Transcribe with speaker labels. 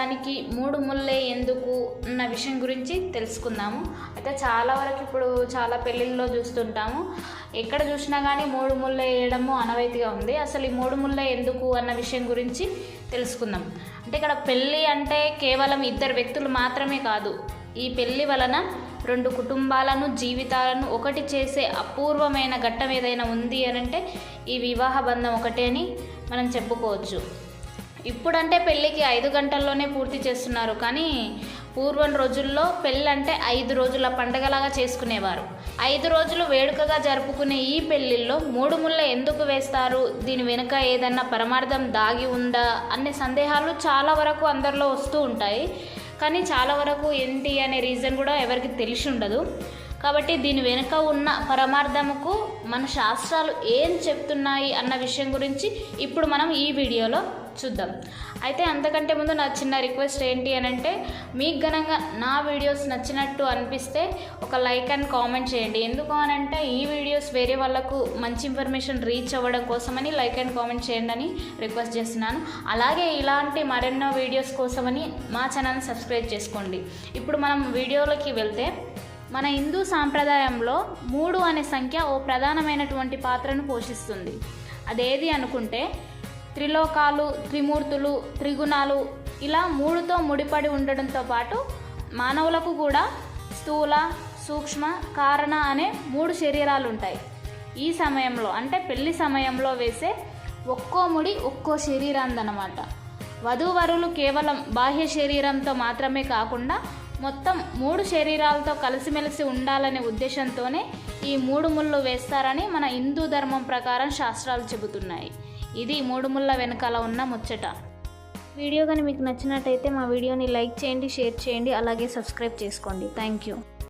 Speaker 1: పాదానికి 3 ముళ్ళే ఎందుకు అన్న విషయం గురించి తెలుసుకుందాము. అయితే చాలా వరకు ఇప్పుడు చాలా పెళ్ళిళ్ళలో చూస్తుంటాము, ఎక్కడ చూసినా కానీ 3 ముళ్ళే వేయడము అనవైతిగా ఉంది. అసలు ఈ 3 ముళ్ళే ఎందుకు అన్న విషయం గురించి తెలుసుకుందాం. అంటే ఇక్కడ పెళ్ళి అంటే కేవలం 2 వ్యక్తులు మాత్రమే కాదు, ఈ పెళ్ళి వలన 2 కుటుంబాలను, జీవితాలను ఒకటి చేసే అపూర్వమైన ఘట్టం ఏదైనా ఉంది అని అంటే ఈ వివాహ బంధం ఒకటే అని మనం చెప్పుకోవచ్చు. ఇప్పుడంటే పెళ్ళికి 5 గంటల్లోనే పూర్తి చేస్తున్నారు, కానీ పూర్వం రోజుల్లో పెళ్ళి అంటే 5 రోజుల పండగలాగా చేసుకునేవారు. 5 రోజులు వేడుకగా జరుపుకునే ఈ పెళ్ళిళ్ళలో 3 ముళ్ళ ఎందుకు వేస్తారు, దీని వెనుక ఏదన్నా పరమార్థం దాగి ఉందా అనే సందేహాలు చాలా వరకు అందరిలో వస్తూ ఉంటాయి. కానీ చాలా వరకు ఏంటి అనే రీజన్ కూడా ఎవరికి తెలిసి ఉండదు. కాబట్టి దీని వెనుక ఉన్న పరమార్థముకు మన శాస్త్రాలు ఏం చెప్తున్నాయి అన్న విషయం గురించి ఇప్పుడు మనం ఈ వీడియోలో చూద్దాం. అయితే అంతకంటే ముందు నా చిన్న రిక్వెస్ట్ ఏంటి అని అంటే, మీకు గనంగా నా వీడియోస్ నచ్చినట్టు అనిపిస్తే ఒక లైక్ అండ్ కామెంట్ చేయండి. ఎందుకు అని అంటే ఈ వీడియోస్ వేరే వాళ్ళకు మంచి ఇన్ఫర్మేషన్ రీచ్ అవ్వడం కోసమని లైక్ అండ్ కామెంట్ చేయండి అని రిక్వెస్ట్ చేస్తున్నాను. అలాగే ఇలాంటి మరెన్నో వీడియోస్ కోసమని మా ఛానల్ని సబ్స్క్రైబ్ చేసుకోండి. ఇప్పుడు మనం వీడియోలోకి వెళ్తే, మన హిందూ సాంప్రదాయంలో 3 అనే సంఖ్య ఓ ప్రధానమైనటువంటి పాత్రను పోషిస్తుంది. అదేది అనుకుంటే త్రిలోకాలు, త్రిమూర్తులు, త్రిగుణాలు ఇలా 3తో ముడిపడి ఉండడంతో పాటు మానవులకు కూడా స్థూల, సూక్ష్మ, కారణ అనే 3 శరీరాలు ఉంటాయి. ఈ సమయంలో అంటే పెళ్లి సమయంలో వేసే ఒక్కో ముడి ఒక్కో శరీరాందనమాట. వధూవరులు కేవలం బాహ్య శరీరంతో మాత్రమే కాకుండా మొత్తం 3 శరీరాలతో కలిసిమెలిసి ఉండాలనే ఉద్దేశంతోనే ఈ 3 ముళ్ళు వేస్తారని మన హిందూ ధర్మం ప్రకారం శాస్త్రాలు చెబుతున్నాయి. ఇది 3 ముళ్ళ వెనకాల ఉన్న ముచ్చట. వీడియో కానీ మీకు నచ్చినట్టయితే మా వీడియోని లైక్ చేయండి, షేర్ చేయండి, అలాగే సబ్స్క్రైబ్ చేసుకోండి. Thank you.